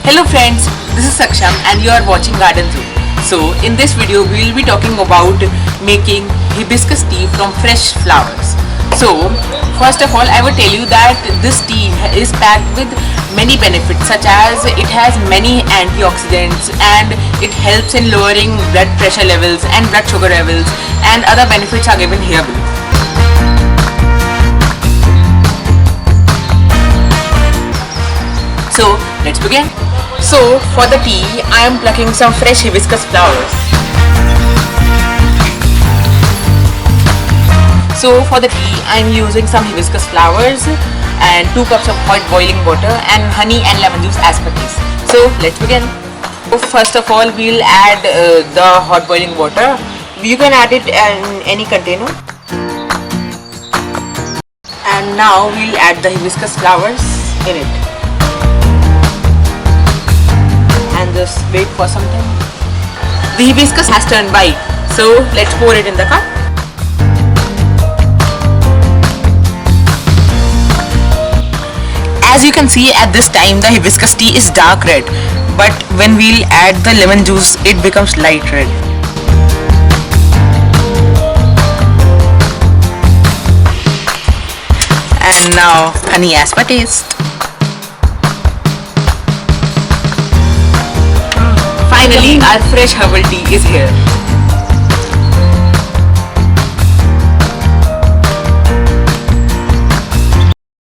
Hello friends, this is Saksham and you are watching Garden Zoo. So in this video we will be talking about making hibiscus tea from fresh flowers. So first of all I will tell you that this tea is packed with many benefits, such as it has many antioxidants and it helps in lowering blood pressure levels and blood sugar levels, and other benefits are given here below. So let's begin. So for the tea I am plucking some fresh hibiscus flowers. So for the tea I am using some hibiscus flowers and 2 cups of hot boiling water and honey and lemon juice as per taste. So let's begin. So first of all we'll add the hot boiling water. You can add it in any container. And now we'll add the hibiscus flowers in it. And just wait for some time. The hibiscus has turned white, so let's pour it in the cup. As you can see, at this time the hibiscus tea is dark red, but when we'll add the lemon juice it becomes light red. And now honey as per taste. Finally, our fresh herbal tea is here.